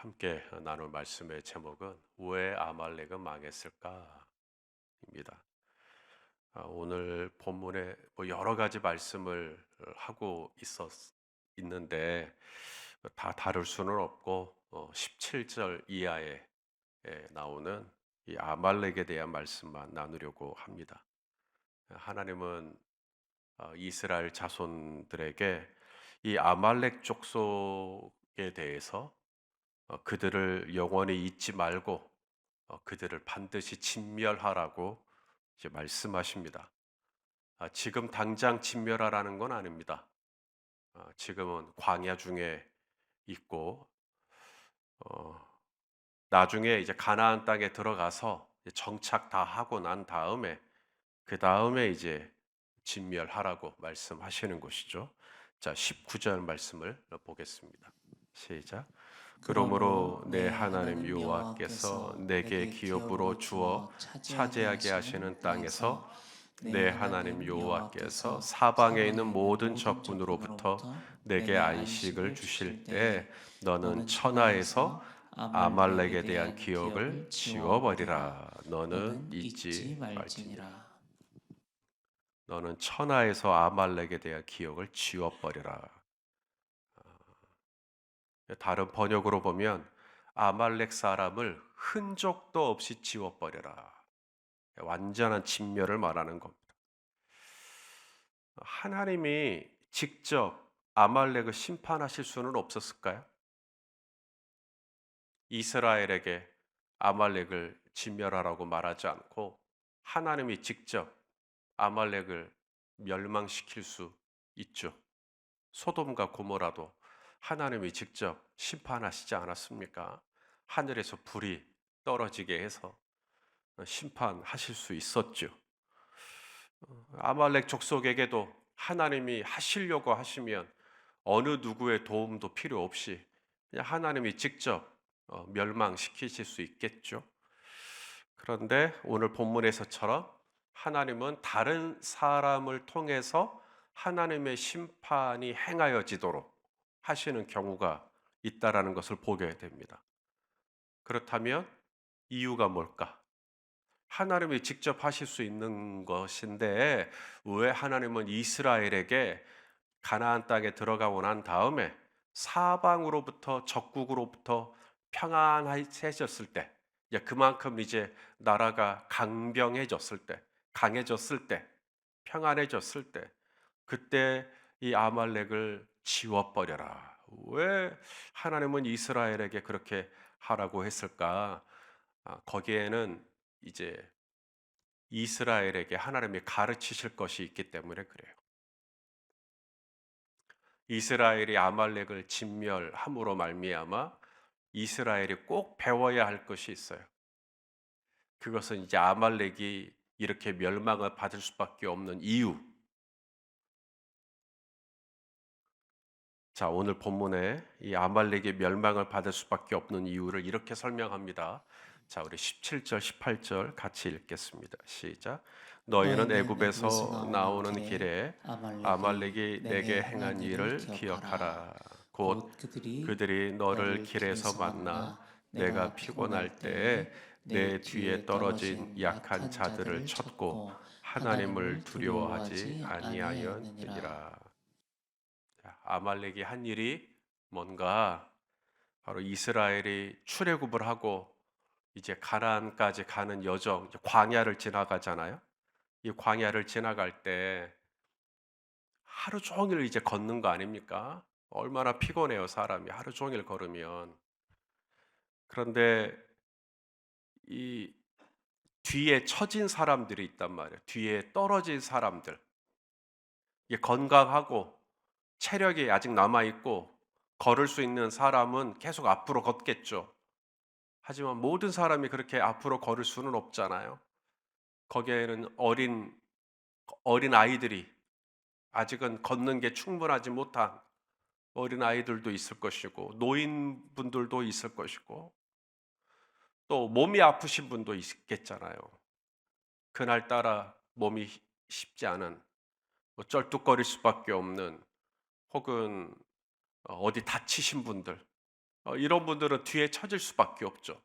함께 나눌 말씀의 제목은 왜 아말렉은 망했을까입니다. 오늘 본문에 여러 가지 말씀을 하고 있는데 다 다룰 수는 없고 17절 이하에 나오는 이 아말렉에 대한 말씀만 나누려고 합니다. 하나님은 이스라엘 자손들에게 이 아말렉 족속에 대해서 그들을 영원히 잊지 말고 그들을 반드시 진멸하라고 이제 말씀하십니다. 지금 당장 진멸하라는 건 아닙니다. 지금은 광야 중에 있고 어, 나중에 이제 가나안 땅에 들어가서 이제 정착 다 하고 난 다음에 그 다음에 이제 진멸하라고 말씀하시는 것이죠. 자, 19절 말씀을 보겠습니다. 시작. 그러므로 그러므로 내 내 하나님 하나님 여호와께서 여호와께서 내게 내게 기업으로 기업으로 주어 주어 차지하게 차지하게 하시는 하시는 땅에서 땅에서 내 내 하나님 하나님 여호와께서 여호와께서 사방에 있는 사방에 있는 모든 모든 적군으로부터 적군으로부터 내게 내게 안식을 안식을 주실 주실 때 때에 너는 너는 천하에서 천하에서 아말렉에 아말렉에 대한 대한 기억을 기억을 지워버리라. 지워버리라. 너는 너는 잊지 잊지 말지니라. 말지니라. 너는 천하에서 아말렉에 대한 기억을 지워버리라. 다른 번역으로 보면 아말렉 사람을 흔적도 없이 지워버려라. 완전한 진멸을 말하는 겁니다. 하나님이 직접 아말렉을 심판하실 수는 없었을까요? 이스라엘에게 아말렉을 진멸하라고 말하지 않고 하나님이 직접 아말렉을 멸망시킬 수 있죠. 소돔과 고모라도 하나님이 직접 심판하시지 않았습니까? 하늘에서 불이 떨어지게 해서 심판하실 수 있었죠. 아말렉 족속에게도 하나님이 하시려고 하시면 어느 누구의 도움도 필요 없이 그냥 하나님이 직접 멸망시키실 수 있겠죠. 그런데 오늘 본문에서처럼 하나님은 다른 사람을 통해서 하나님의 심판이 행하여지도록 하시는 경우가 있다라는 것을 보게 됩니다. 그렇다면 이유가 뭘까? 하나님이 직접 하실 수 있는 것인데 왜 하나님은 이스라엘에게 가나안 땅에 들어가고 난 다음에 사방으로부터 적국으로부터 평안해졌을 때 이제 그만큼 이제 나라가 강병해졌을 때 강해졌을 때 평안해졌을 때 그때 이 아말렉을 지워버려라. 왜 하나님은 이스라엘에게 그렇게 하라고 했을까? 거기에는 이제 이스라엘에게 하나님이 가르치실 것이 있기 때문에 그래요. 이스라엘이 아말렉을 진멸함으로 말미암아 이스라엘이 꼭 배워야 할 것이 있어요. 그것은 이제 아말렉이 이렇게 멸망을 받을 수밖에 없는 이유. 자, 오늘 본문에 이 아말렉이 멸망을 받을 수밖에 없는 이유를 이렇게 설명합니다. 자, 우리 17절, 18절 같이 읽겠습니다. 시작. 너희는 너희는 애굽에서 애굽에서 나오는 나오는 길에 길에 아말렉이 아말렉이 내게 내게 행한 행한 일을 일을 기억하라. 기억하라. 곧 곧 그들이 그들이 너를 너를 길에서 길에서 만나 만나 내가 내가 피곤할 피곤할 때에 때에 내 내 뒤에 뒤에 떨어진 떨어진 약한 약한 자들을 자들을 쳤고 쳤고 하나님을 하나님을 두려워하지 두려워하지 아니하였느니라. 아니하였느니라. 자, 아말렉이 한 일이 뭔가 바로 이스라엘이 출애굽을 하고 이제 가나안까지 가는 여정, 이제 광야를 지나가잖아요. 이 광야를 지나갈 때 하루 종일 이제 걷는 거 아닙니까? 얼마나 피곤해요, 사람이 하루 종일 걸으면. 그런데 이 뒤에 처진 사람들이 있단 말이에요. 뒤에 떨어진 사람들. 이게 건강하고 체력이 아직 남아 있고 걸을 수 있는 사람은 계속 앞으로 걷겠죠. 하지만 모든 사람이 그렇게 앞으로 걸을 수는 없잖아요. 거기에는 어린 아이들이 아직은 걷는 게 충분하지 못한 어린 아이들도 있을 것이고 노인분들도 있을 것이고 또 몸이 아프신 분도 있겠잖아요. 그날따라 몸이 쉽지 않은 쩔뚝거릴 수밖에 없는 혹은 어디 다치신 분들 이런 분들은 뒤에 처질 수밖에 없죠.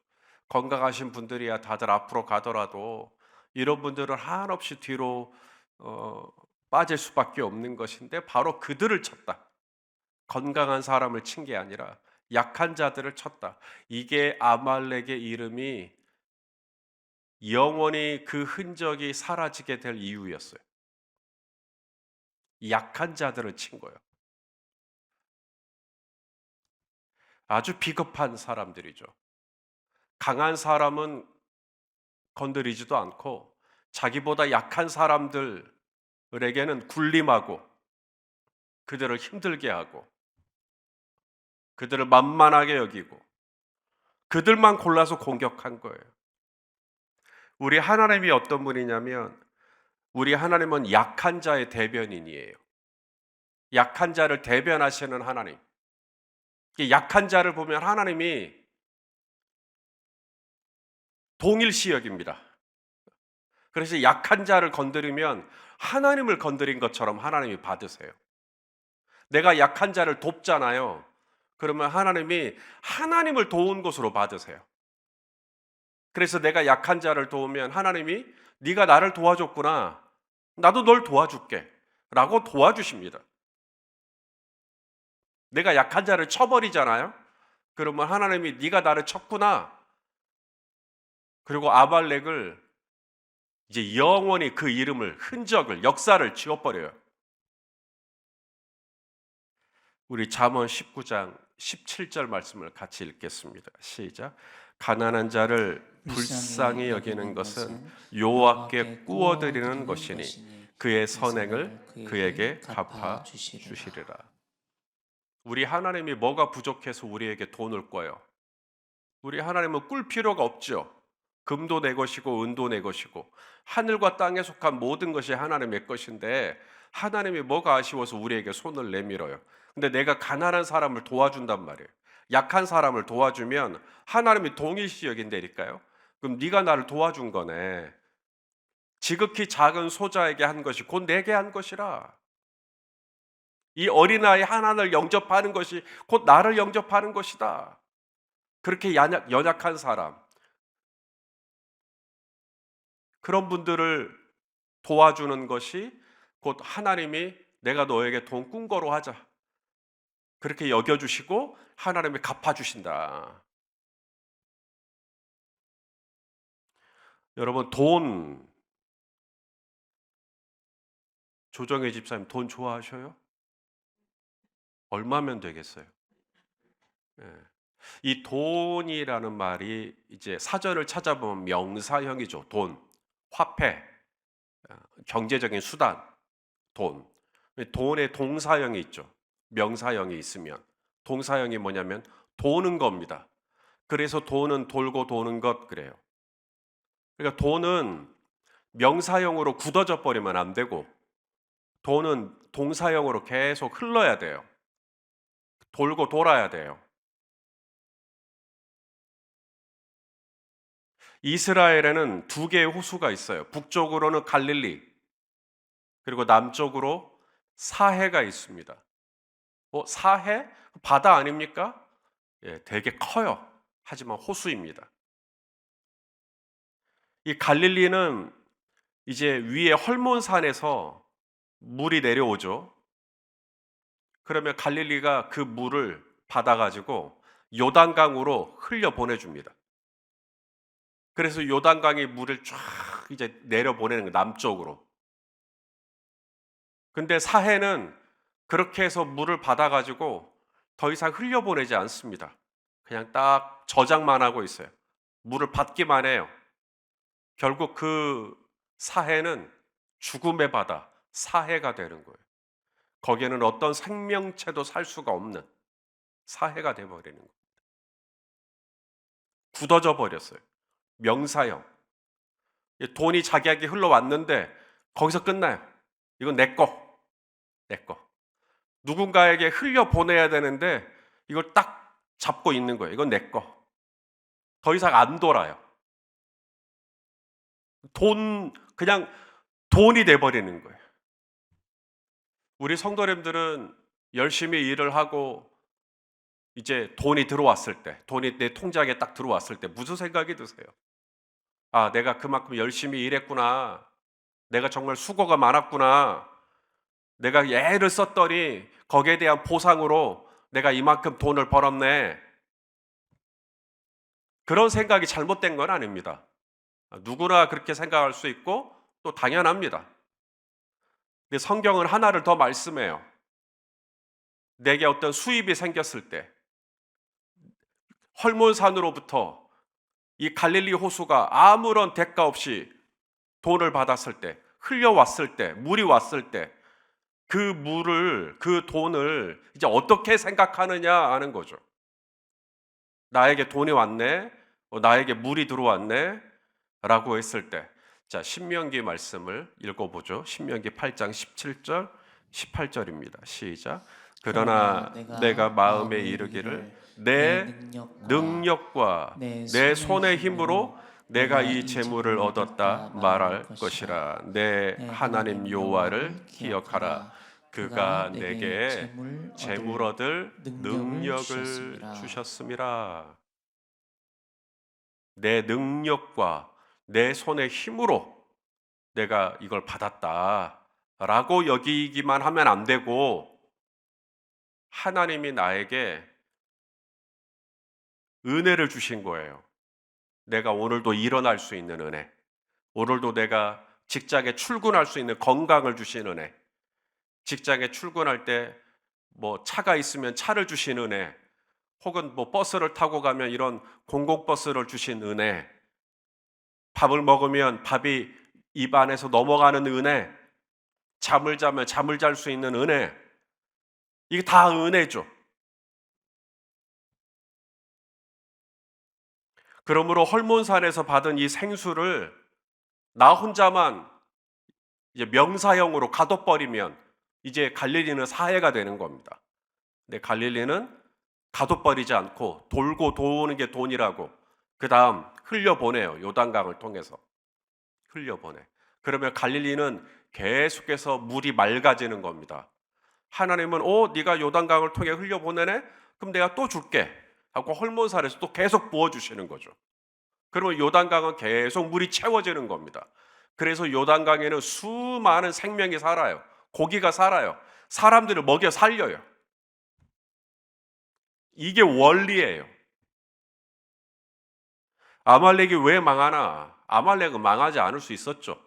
건강하신 분들이야 다들 앞으로 가더라도 이런 분들은 한없이 뒤로 어, 빠질 수밖에 없는 것인데 바로 그들을 쳤다. 건강한 사람을 친 게 아니라 약한 자들을 쳤다. 이게 아말렉의 이름이 영원히 그 흔적이 사라지게 될 이유였어요. 약한 자들을 친 거예요. 아주 비겁한 사람들이죠. 강한 사람은 건드리지도 않고 자기보다 약한 사람들에게는 군림하고 그들을 힘들게 하고 그들을 만만하게 여기고 그들만 골라서 공격한 거예요. 우리 하나님이 어떤 분이냐면 우리 하나님은 약한 자의 대변인이에요. 약한 자를 대변하시는 하나님. 이 약한 자를 보면 하나님이 동일시 여깁니다. 그래서 약한 자를 건드리면 하나님을 건드린 것처럼 하나님이 받으세요. 내가 약한 자를 돕잖아요. 그러면 하나님이 하나님을 도운 것으로 받으세요. 그래서 내가 약한 자를 도우면 하나님이 네가 나를 도와줬구나. 나도 널 도와줄게. 라고 도와주십니다. 내가 약한 자를 쳐버리잖아요. 그러면 하나님이 네가 나를 쳤구나. 그리고 아말렉을 이제 영원히 그 이름을, 흔적을, 역사를 지워버려요. 우리 잠언 19장 17절 말씀을 같이 읽겠습니다. 시작. 가난한 자를 불쌍히 여기는 것은 여호와께 꾸어드리는 것이니 그의 선행을 그에게 갚아 주시리라. 우리 하나님이 뭐가 부족해서 우리에게 돈을 꿔요? 우리 하나님은 꿀 필요가 없죠. 금도 내 것이고 은도 내 것이고 하늘과 땅에 속한 모든 것이 하나님의 것인데 하나님이 뭐가 아쉬워서 우리에게 손을 내밀어요. 근데 내가 가난한 사람을 도와준단 말이에요. 약한 사람을 도와주면 하나님이 동일시 여긴다니까요. 그럼 네가 나를 도와준 거네. 지극히 작은 소자에게 한 것이 곧 내게 한 것이라. 이 어린아이 하나를 영접하는 것이 곧 나를 영접하는 것이다. 그렇게 연약한 사람, 그런 분들을 도와주는 것이 곧 하나님이 내가 너에게 돈 꾼 거로 하자. 그렇게 여겨주시고 하나님이 갚아주신다. 여러분, 돈, 조정혜 집사님 돈 좋아하셔요? 얼마면 되겠어요? 예. 이 돈이라는 말이 이제 사전을 찾아보면 명사형이죠. 돈, 화폐, 경제적인 수단, 돈. 돈의 동사형이 있죠. 명사형이 있으면. 동사형이 뭐냐면 도는 겁니다. 그래서 돈은 돌고 도는 것 그래요. 그러니까 돈은 명사형으로 굳어져 버리면 안 되고 돈은 동사형으로 계속 흘러야 돼요. 돌고 돌아야 돼요. 이스라엘에는 두 개의 호수가 있어요. 북쪽으로는 갈릴리, 그리고 남쪽으로 사해가 있습니다. 사해? 바다 아닙니까? 예, 되게 커요. 하지만 호수입니다. 이 갈릴리는 이제 위에 헐몬산에서 물이 내려오죠. 그러면 갈릴리가 그 물을 받아가지고 요단강으로 흘려 보내줍니다. 그래서 요단강이 물을 쫙 이제 내려 보내는 거예요, 남쪽으로. 근데 사해는 그렇게 해서 물을 받아가지고 더 이상 흘려보내지 않습니다. 그냥 딱 저장만 하고 있어요. 물을 받기만 해요. 결국 그 사해는 죽음의 바다, 사해가 되는 거예요. 거기에는 어떤 생명체도 살 수가 없는 사해가 되어버리는 거예요. 굳어져 버렸어요. 명사형. 돈이 자기에게 흘러왔는데 거기서 끝나요. 이건 내 거, 내 거. 누군가에게 흘려 보내야 되는데 이걸 딱 잡고 있는 거예요. 이건 내 거. 더 이상 안 돌아요. 그냥 돈이 돼버리는 거예요. 우리 성도님들은 열심히 일을 하고 이제 돈이 들어왔을 때, 돈이 내 통장에 딱 들어왔을 때 무슨 생각이 드세요? 아, 내가 그만큼 열심히 일했구나. 내가 정말 수고가 많았구나. 내가 애를 썼더니 거기에 대한 보상으로 내가 이만큼 돈을 벌었네. 그런 생각이 잘못된 건 아닙니다. 누구나 그렇게 생각할 수 있고 또 당연합니다. 근데 성경은 하나를 더 말씀해요. 내게 어떤 수입이 생겼을 때 헐몬산으로부터 이 갈릴리 호수가 아무런 대가 없이 돈을 받았을 때, 흘려왔을 때, 물이 왔을 때 그 물을, 그 돈을 이제 어떻게 생각하느냐 하는 거죠. 나에게 돈이 왔네, 나에게 물이 들어왔네 라고 했을 때, 자, 신명기 말씀을 읽어보죠. 신명기 8장 17절 18절입니다. 시작. 그러나 내가 마음에 이르기를 내 능력과 내 손의 힘으로 내가 이 재물을 얻었다 말할 것이라. 내 하나님 여호와를 기억하라. 그가 내게 재물 얻을 능력을 주셨음이라. 내 능력과 내 손의 힘으로 내가 이걸 받았다라고 여기기만 하면 안 되고, 하나님이 나에게 은혜를 주신 거예요. 내가 오늘도 일어날 수 있는 은혜, 오늘도 내가 직장에 출근할 수 있는 건강을 주신 은혜, 직장에 출근할 때 뭐 차가 있으면 차를 주신 은혜, 혹은 뭐 버스를 타고 가면 이런 공공버스를 주신 은혜, 밥을 먹으면 밥이 입 안에서 넘어가는 은혜, 잠을 자면 잠을 잘 수 있는 은혜, 이게 다 은혜죠. 그러므로 헐몬산에서 받은 이 생수를 나 혼자만 이제 명사형으로 가둬버리면 이제 갈릴리는 사해가 되는 겁니다. 근데 갈릴리는 가둬버리지 않고 돌고 도는 게 돈이라고 그 다음 흘려보내요. 요단강을 통해서 흘려보내. 그러면 갈릴리는 계속해서 물이 맑아지는 겁니다. 하나님은 네가 요단강을 통해 흘려보내네? 그럼 내가 또 줄게 하고 헐몬산에서 또 계속 부어주시는 거죠. 그러면 요단강은 계속 물이 채워지는 겁니다. 그래서 요단강에는 수많은 생명이 살아요. 고기가 살아요. 사람들을 먹여 살려요. 이게 원리예요. 아말렉이 왜 망하나? 아말렉은 망하지 않을 수 있었죠.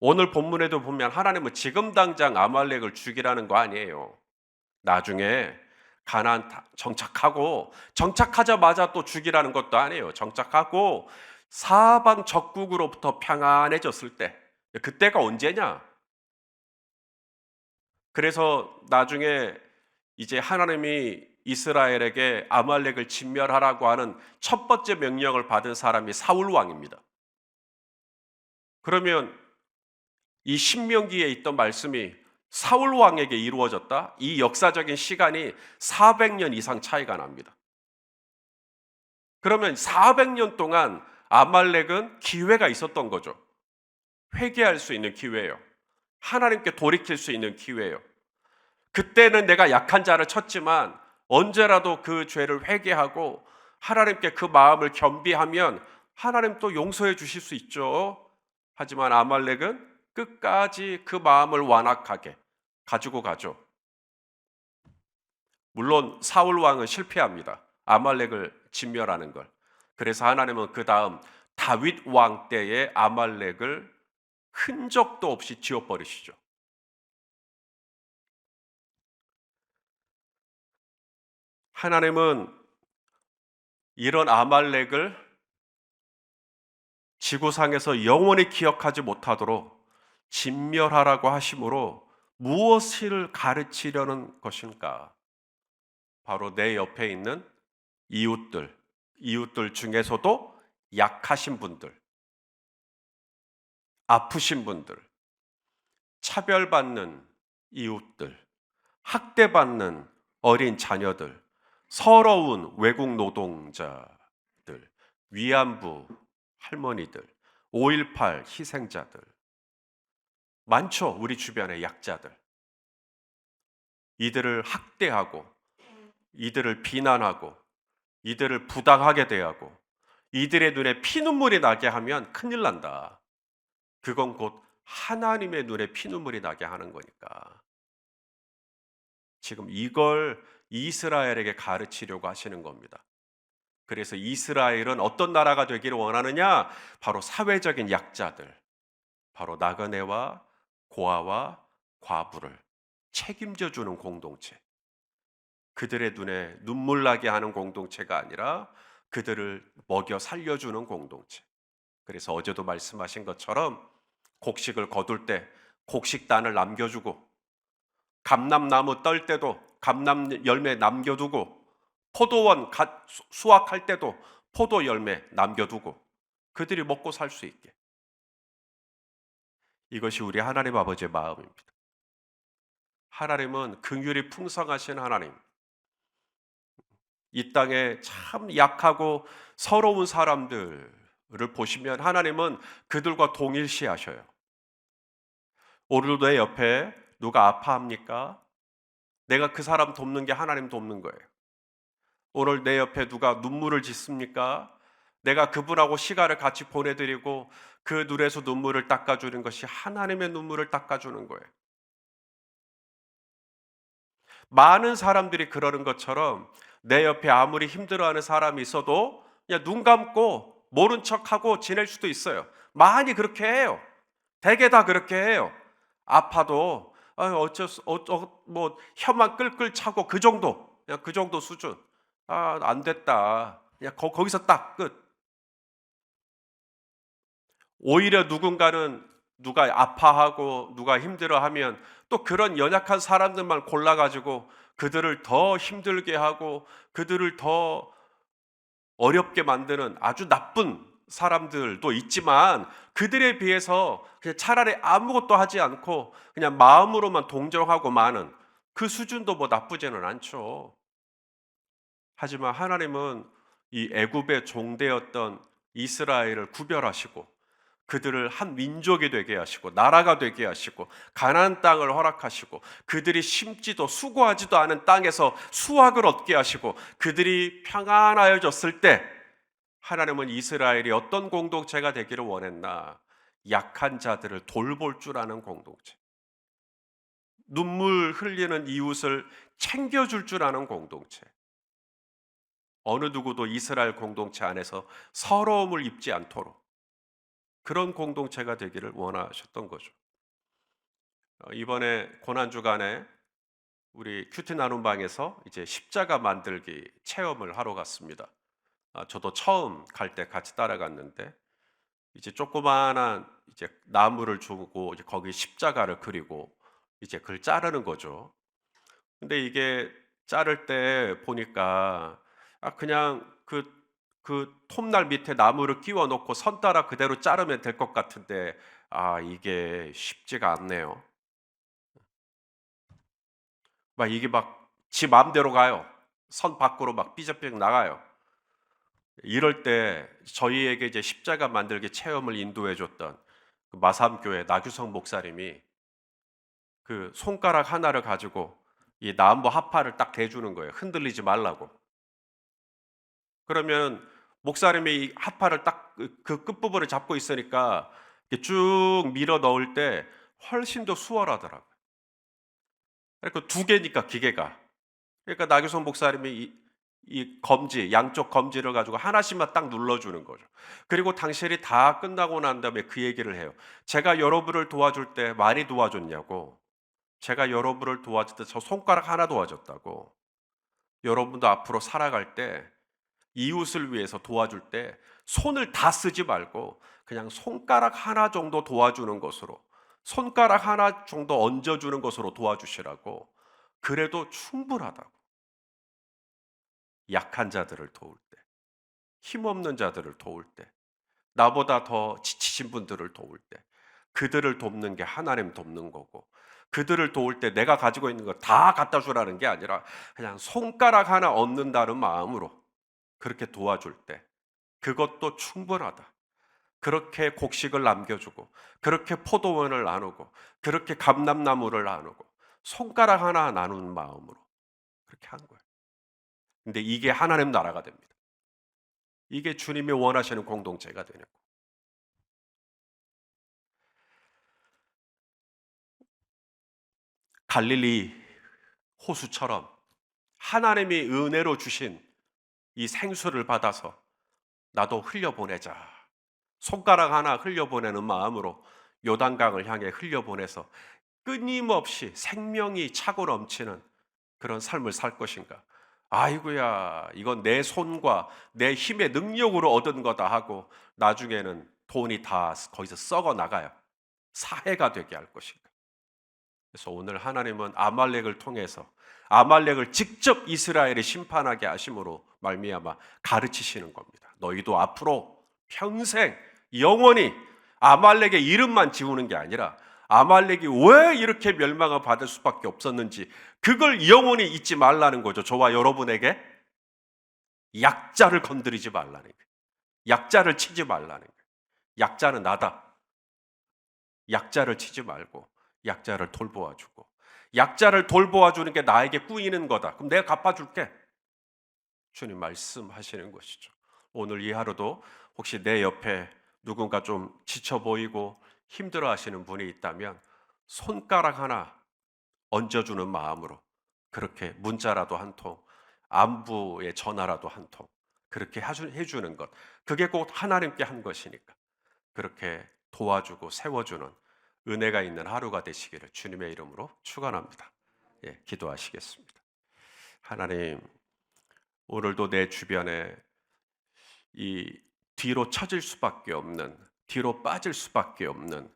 오늘 본문에도 보면 하나님은 지금 당장 아말렉을 죽이라는 거 아니에요. 나중에 가나안 정착하자마자 또 죽이라는 것도 아니에요. 정착하고 사방 적국으로부터 평안해졌을 때, 그때가 언제냐? 그래서 나중에 이제 하나님이 이스라엘에게 아말렉을 진멸하라고 하는 첫 번째 명령을 받은 사람이 사울 왕입니다. 그러면 이 신명기에 있던 말씀이 사울 왕에게 이루어졌다? 이 역사적인 시간이 400년 이상 차이가 납니다. 그러면 400년 동안 아말렉은 기회가 있었던 거죠. 회개할 수 있는 기회예요. 하나님께 돌이킬 수 있는 기회예요. 그때는 내가 약한 자를 쳤지만 언제라도 그 죄를 회개하고 하나님께 그 마음을 겸비하면 하나님 또 용서해 주실 수 있죠. 하지만 아말렉은 끝까지 그 마음을 완악하게 가지고 가죠. 물론 사울 왕은 실패합니다. 아말렉을 진멸하는 걸. 그래서 하나님은 그 다음 다윗 왕 때의 아말렉을 흔적도 없이 지워버리시죠. 하나님은 이런 아말렉을 지구상에서 영원히 기억하지 못하도록 진멸하라고 하심으로 무엇을 가르치려는 것인가? 바로 내 옆에 있는 이웃들 중에서도 약하신 분들, 아프신 분들, 차별받는 이웃들, 학대받는 어린 자녀들, 서러운 외국 노동자들, 위안부 할머니들, 5.18 희생자들, 많죠. 우리 주변의 약자들. 이들을 학대하고 이들을 비난하고 이들을 부당하게 대하고 이들의 눈에 피눈물이 나게 하면 큰일 난다. 그건 곧 하나님의 눈에 피눈물이 나게 하는 거니까. 지금 이걸 이스라엘에게 가르치려고 하시는 겁니다. 그래서 이스라엘은 어떤 나라가 되기를 원하느냐? 바로 사회적인 약자들, 바로 나그네와 고아와 과부를 책임져 주는 공동체. 그들의 눈에 눈물 나게 하는 공동체가 아니라 그들을 먹여 살려주는 공동체. 그래서 어제도 말씀하신 것처럼 곡식을 거둘 때 곡식단을 남겨주고, 감람나무 떨 때도 감람 열매 남겨두고, 포도원 수확할 때도 포도 열매 남겨두고 그들이 먹고 살 수 있게. 이것이 우리 하나님 아버지의 마음입니다. 하나님은 긍휼이 풍성하신 하나님, 이 땅에 참 약하고 서러운 사람들을 보시면 하나님은 그들과 동일시하셔요. 오늘도 내 옆에 누가 아파합니까? 내가 그 사람 돕는 게 하나님 돕는 거예요. 오늘 내 옆에 누가 눈물을 짓습니까? 내가 그분하고 시간을 같이 보내드리고 그 눈에서 눈물을 닦아주는 것이 하나님의 눈물을 닦아주는 거예요. 많은 사람들이 그러는 것처럼 내 옆에 아무리 힘들어하는 사람이 있어도 그냥 눈 감고 모른 척하고 지낼 수도 있어요. 많이 그렇게 해요. 대개 다 그렇게 해요. 아파도 뭐 혀만 끌끌 차고 그 정도, 그냥 그 정도 수준. 안 됐다. 그냥 거기서 딱 끝. 오히려 누군가는 누가 아파하고 누가 힘들어하면 또 그런 연약한 사람들만 골라가지고 그들을 더 힘들게 하고 그들을 더 어렵게 만드는 아주 나쁜 사람들도 있지만, 그들에 비해서 그냥 차라리 아무것도 하지 않고 그냥 마음으로만 동정하고 마는 그 수준도 뭐 나쁘지는 않죠. 하지만 하나님은 이 애굽의 종되었던 이스라엘을 구별하시고 그들을 한 민족이 되게 하시고 나라가 되게 하시고 가나안 땅을 허락하시고 그들이 심지도 수고하지도 않은 땅에서 수확을 얻게 하시고 그들이 평안하여졌을 때, 하나님은 이스라엘이 어떤 공동체가 되기를 원했나? 약한 자들을 돌볼 줄 아는 공동체, 눈물 흘리는 이웃을 챙겨줄 줄 아는 공동체, 어느 누구도 이스라엘 공동체 안에서 서러움을 입지 않도록 그런 공동체가 되기를 원하셨던 거죠. 이번에 고난주간에 우리 큐티 나눔 방에서 이제 십자가 만들기 체험을 하러 갔습니다. 저도 처음 갈 때 같이 따라갔는데, 이제 조그마한 이제 나무를 주고 이제 거기 십자가를 그리고 이제 그걸 자르는 거죠. 근데 이게 자를 때 보니까 그냥 그 톱날 밑에 나무를 끼워 놓고 선 따라 그대로 자르면 될 것 같은데, 이게 쉽지가 않네요. 막 이게 막 지 마음대로 가요. 선 밖으로 막 삐적삐적 나가요. 이럴 때 저희에게 이제 십자가 만들기 체험을 인도해 줬던 그 마삼교회 나규성 목사님이 그 손가락 하나를 가지고 이 나무 합판을 딱 대주는 거예요. 흔들리지 말라고. 그러면 목사님이 이 합판을 딱 그 끝부분을 잡고 있으니까 이렇게 쭉 밀어 넣을 때 훨씬 더 수월하더라고요. 그러니까 두 개니까 기계가. 그러니까 나규성 목사님이 이 검지, 양쪽 검지를 가지고 하나씩만 딱 눌러주는 거죠. 그리고 당신이 다 끝나고 난 다음에 그 얘기를 해요. 제가 여러분을 도와줄 때 많이 도와줬냐고. 제가 여러분을 도와줄 때 저 손가락 하나 도와줬다고. 여러분도 앞으로 살아갈 때 이웃을 위해서 도와줄 때 손을 다 쓰지 말고 그냥 손가락 하나 정도 도와주는 것으로, 손가락 하나 정도 얹어주는 것으로 도와주시라고. 그래도 충분하다고. 약한 자들을 도울 때, 힘없는 자들을 도울 때, 나보다 더 지치신 분들을 도울 때, 그들을 돕는 게 하나님 돕는 거고, 그들을 도울 때 내가 가지고 있는 거 다 갖다 주라는 게 아니라 그냥 손가락 하나 얹는다는 마음으로 그렇게 도와줄 때 그것도 충분하다. 그렇게 곡식을 남겨주고, 그렇게 포도원을 나누고, 그렇게 감람나무를 나누고, 손가락 하나 나누는 마음으로 그렇게 한 거예요. 근데 이게 하나님 나라가 됩니다. 이게 주님이 원하시는 공동체가 되는 거예요. 갈릴리 호수처럼 하나님이 은혜로 주신 이 생수를 받아서 나도 흘려보내자. 손가락 하나 흘려보내는 마음으로 요단강을 향해 흘려보내서 끊임없이 생명이 차고 넘치는 그런 삶을 살 것인가? 아이고야, 이건 내 손과 내 힘의 능력으로 얻은 거다 하고 나중에는 돈이 다 거기서 썩어 나가요. 사해가 되게 할 것인가? 그래서 오늘 하나님은 아말렉을 통해서 아말렉을 직접 이스라엘에 심판하게 하심으로 말미암아 가르치시는 겁니다. 너희도 앞으로 평생 영원히 아말렉의 이름만 지우는 게 아니라 아말렉이 왜 이렇게 멸망을 받을 수밖에 없었는지 그걸 영원히 잊지 말라는 거죠. 저와 여러분에게 약자를 건드리지 말라는 거예요. 약자를 치지 말라는 거예요. 약자는 나다. 약자를 치지 말고 약자를 돌보아주고 약자를 돌보아주는 게 나에게 꾸이는 거다. 그럼 내가 갚아줄게. 주님 말씀하시는 것이죠. 오늘 이 하루도 혹시 내 옆에 누군가 좀 지쳐 보이고 힘들어 하시는 분이 있다면 손가락 하나 얹어주는 마음으로 그렇게 문자라도 한 통, 안부의 전화라도 한 통, 그렇게 해주는 것. 그게 곧 하나님께 한 것이니까. 그렇게 도와주고 세워주는 은혜가 있는 하루가 되시기를 주님의 이름으로 축원합니다. 예, 기도하시겠습니다. 하나님, 오늘도 내 주변에 이 뒤로 처질 수밖에 없는, 뒤로 빠질 수밖에 없는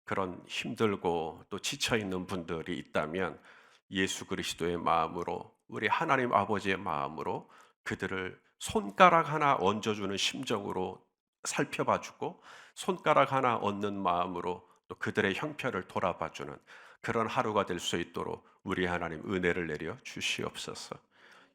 그런 힘들고 또 지쳐 있는 분들이 있다면 예수 그리스도의 마음으로 우리 하나님 아버지의 마음으로 그들을 손가락 하나 얹어주는 심정으로 살펴봐주고 손가락 하나 얹는 마음으로 또 그들의 형편을 돌아봐주는 그런 하루가 될 수 있도록 우리 하나님 은혜를 내려 주시옵소서.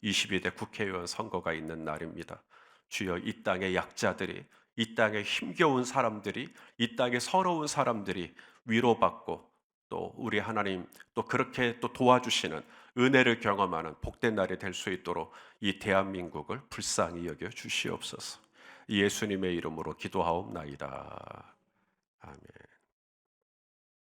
22대 국회의원 선거가 있는 날입니다. 주여 이 땅의 약자들이 이 땅에 힘겨운 사람들이 이 땅에 서러운 사람들이 위로받고 또 우리 하나님 또 그렇게 또 도와주시는 은혜를 경험하는 복된 날이 될 수 있도록 이 대한민국을 불쌍히 여겨 주시옵소서. 예수님의 이름으로 기도하옵나이다. 아멘.